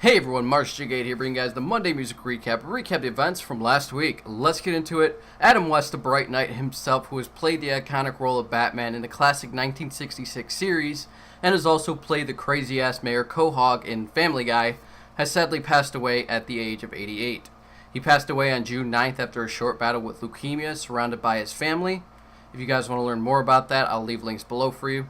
Hey everyone, Shikari here bringing you guys the Monday music recap the events from last week. Let's get into it. Adam West, the Bright Knight himself, who has played the iconic role of Batman in the classic 1966 series, and has also played the crazy-ass Mayor Quahog in Family Guy, has sadly passed away at the age of 88. He passed away on June 9th after a short battle with leukemia, surrounded by his family. If you guys want to learn more about that, I'll leave links below for you.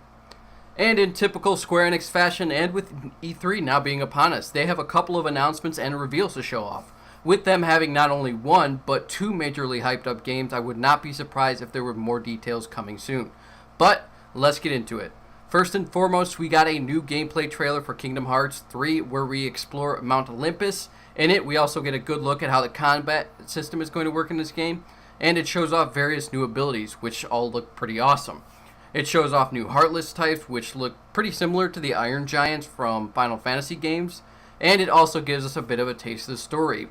And in typical Square Enix fashion, and with E3 now being upon us, they have a couple of announcements and reveals to show off. With them having not only one, but two majorly hyped up games, I would not be surprised if there were more details coming soon. But, let's get into it. First and foremost, we got a new gameplay trailer for Kingdom Hearts 3, where we explore Mount Olympus. In it, we also get a good look at how the combat system is going to work in this game, and it shows off various new abilities, which all look pretty awesome. It shows off new Heartless types, which look pretty similar to the Iron Giants from Final Fantasy games, and it also gives us a bit of a taste of the story,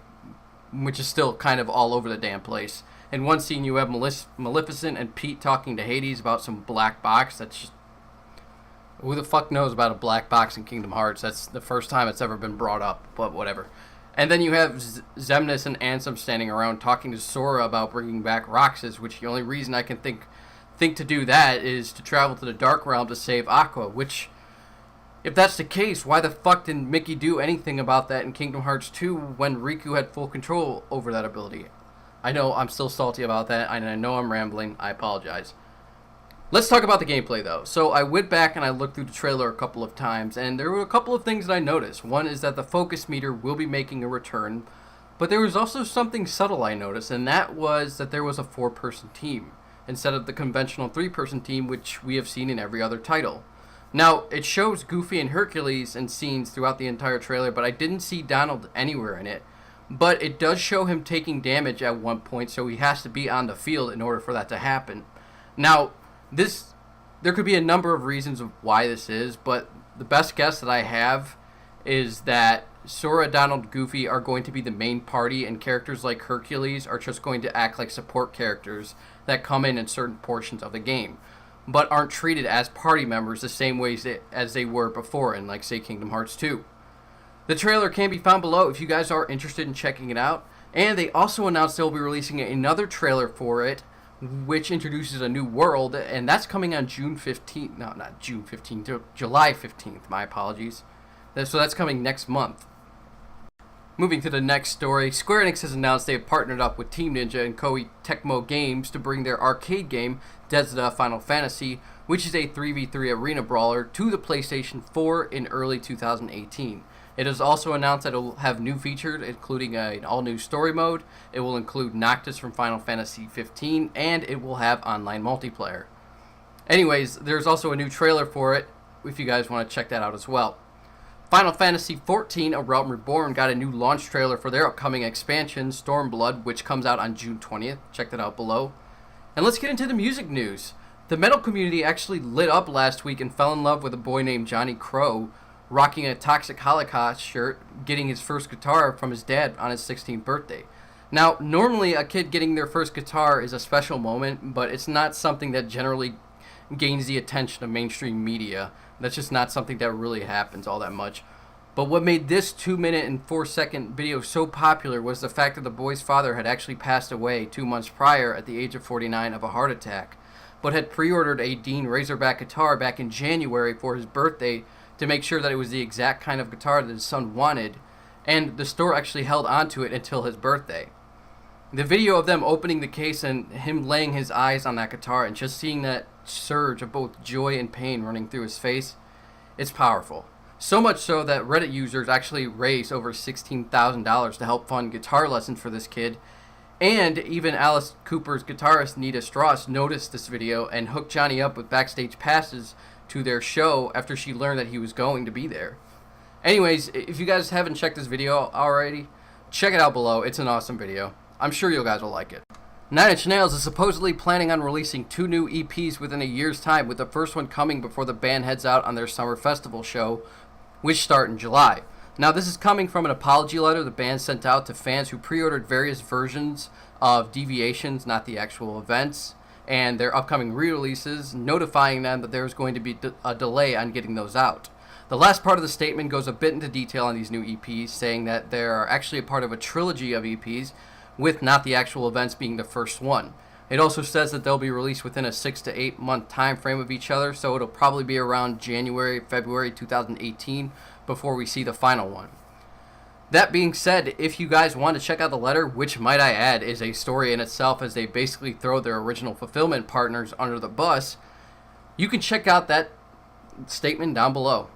which is still kind of all over the damn place. In one scene, you have Maleficent and Pete talking to Hades about some black box. That's just... who the fuck knows about a black box in Kingdom Hearts? That's the first time it's ever been brought up, but whatever. And then you have Xemnas and Ansem standing around talking to Sora about bringing back Roxas, which the only reason I can think to do that is to travel to the Dark Realm to save Aqua, which, if that's the case, why the fuck didn't Mickey do anything about that in Kingdom Hearts 2 when Riku had full control over that ability? I know I'm still salty about that, and I know I'm rambling, I apologize. Let's talk about the gameplay though. So I went back and I looked through the trailer a couple of times, and there were a couple of things that I noticed. One is that the focus meter will be making a return, but there was also something subtle I noticed, and that was that there was a 4-person team instead of the conventional 3-person team, which we have seen in every other title. Now, it shows Goofy and Hercules in scenes throughout the entire trailer, but I didn't see Donald anywhere in it. But it does show him taking damage at one point, so he has to be on the field in order for that to happen. Now, there could be a number of reasons of why this is, but the best guess that I have is that Sora, Donald, Goofy are going to be the main party, and characters like Hercules are just going to act like support characters that come in certain portions of the game, but aren't treated as party members the same ways as they were before in, like, say, Kingdom Hearts 2. The trailer can be found below if you guys are interested in checking it out, and they also announced they'll be releasing another trailer for it, which introduces a new world, and that's coming on June 15th. No, not June 15th, July 15th, my apologies. So that's coming next month. Moving to the next story, Square Enix has announced they have partnered up with Team Ninja and Koei Tecmo Games to bring their arcade game, Dissida Final Fantasy, which is a 3v3 arena brawler, to the PlayStation 4 in early 2018. It is also announced that it will have new features, including an all-new story mode. It will include Noctis from Final Fantasy 15, and it will have online multiplayer. Anyways, there's also a new trailer for it, if you guys want to check that out as well. Final Fantasy XIV, A Realm Reborn, got a new launch trailer for their upcoming expansion, Stormblood, which comes out on June 20th. Check that out below. And let's get into the music news. The metal community actually lit up last week and fell in love with a boy named Johnny Crow, rocking a Toxic Holocaust shirt, getting his first guitar from his dad on his 16th birthday. Now, normally a kid getting their first guitar is a special moment, but it's not something that generally gains the attention of mainstream media. That's just not something that really happens all that much. But what made this 2-minute and 4-second video so popular was the fact that the boy's father had actually passed away 2 months prior at the age of 49 of a heart attack, but had pre-ordered a Dean Razorback guitar back in January for his birthday to make sure that it was the exact kind of guitar that his son wanted, and the store actually held onto it until his birthday. The video of them opening the case and him laying his eyes on that guitar and just seeing that surge of both joy and pain running through his face, it's powerful. So much so that Reddit users actually raised over $16,000 to help fund guitar lessons for this kid, and even Alice Cooper's guitarist Nita Strauss noticed this video and hooked Johnny up with backstage passes to their show after she learned that he was going to be there. Anyways, if you guys haven't checked this video already, check it out below. It's an awesome video. I'm sure you guys will like it. 9 Inch Nails is supposedly planning on releasing 2 new EPs within a year's time, with the first one coming before the band heads out on their summer festival show, which start in July. Now, this is coming from an apology letter the band sent out to fans who pre-ordered various versions of Deviations, not the actual events, and their upcoming re-releases, notifying them that there was going to be a delay on getting those out. The last part of the statement goes a bit into detail on these new EPs, saying that they are actually a part of a trilogy of EPs, with not the actual events being the first one. It also says that they'll be released within a 6 to 8 month time frame of each other, so it'll probably be around January, February 2018 before we see the final one. That being said, if you guys want to check out the letter, which might I add is a story in itself as they basically throw their original fulfillment partners under the bus, you can check out that statement down below.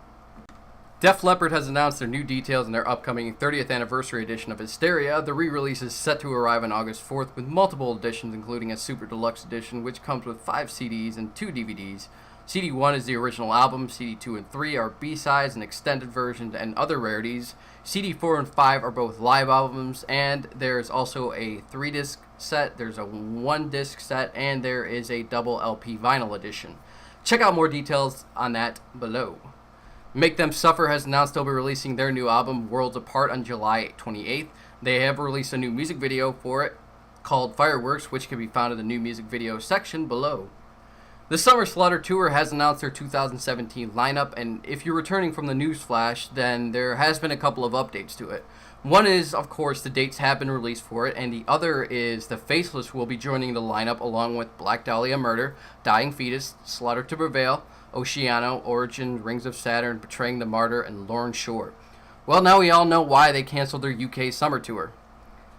Leppard has announced their new details in their upcoming 30th anniversary edition of Hysteria. The re-release is set to arrive on August 4th with multiple editions, including a super deluxe edition which comes with 5 CDs and 2 DVDs. CD 1 is the original album, CD 2 and 3 are B-sides and extended versions and other rarities. CD 4 and 5 are both live albums, and there's also a 3-disc set, there's a 1-disc set, and there is a double LP vinyl edition. Check out more details on that below. Make Them Suffer has announced they'll be releasing their new album, Worlds Apart, on July 28th. They have released a new music video for it called Fireworks, which can be found in the new music video section below. The Summer Slaughter Tour has announced their 2017 lineup, and if you're returning from the newsflash, then there has been a couple of updates to it. One is, of course, the dates have been released for it, and the other is the Faceless will be joining the lineup along with Black Dahlia Murder, Dying Fetus, Slaughter to Prevail, Oceano, Origin, Rings of Saturn, Betraying the Martyr, and Lorne Shore. Well, now we all know why they canceled their UK summer tour.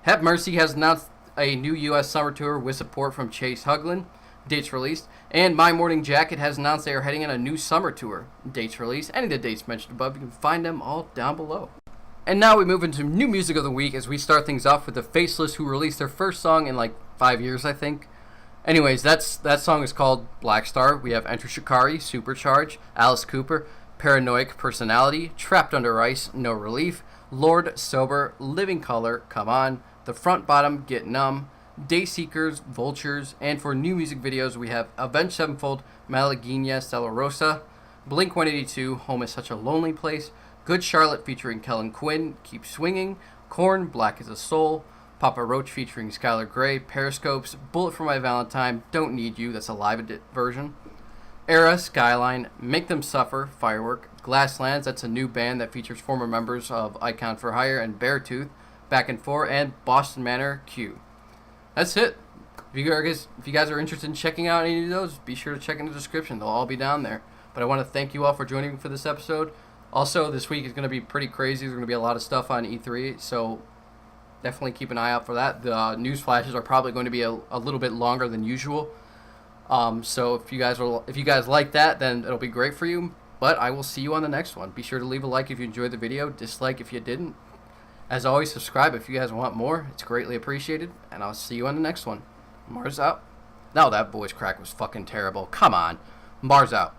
Have Mercy has announced a new US summer tour with support from Chase Hugland, dates released, and My Morning Jacket has announced they are heading on a new summer tour, dates released. Any of the dates mentioned above, you can find them all down below. And now we move into new music of the week as we start things off with the Faceless, who released their first song in like 5 years, I think. Anyways, that song is called Black Star. We have Enter Shikari, Supercharge, Alice Cooper, Paranoiac Personality, Trapped Under Ice, No Relief, Lorde, Sober, Living Color, Come On, The Front Bottom, Get Numb, Dayseekers, Vultures, and for new music videos we have Avenged Sevenfold, Malaguena, Salerosa, Blink-182, Home is Such a Lonely Place, Good Charlotte featuring Kellen Quinn, Keep Swinging, Korn, Black as a Soul, Papa Roach featuring Skylar Grey, Periscopes, Bullet for My Valentine, Don't Need You, that's a live version, Era, Skyline, Make Them Suffer, Firework, Glasslands, that's a new band that features former members of Icon for Hire and Beartooth, Back and Forth, and Boston Manor, Q. That's it. If you guys are interested in checking out any of those, be sure to check in the description. They'll all be down there. But I want to thank you all for joining me for this episode. Also, this week is going to be pretty crazy. There's going to be a lot of stuff on E3, so definitely keep an eye out for that. The news flashes are probably going to be a little bit longer than usual. So if you guys like that, then it'll be great for you. But I will see you on the next one. Be sure to leave a like if you enjoyed the video, dislike if you didn't. As always, subscribe if you guys want more. It's greatly appreciated, and I'll see you on the next one. Mars out. Now that voice crack was fucking terrible. Come on. Mars out.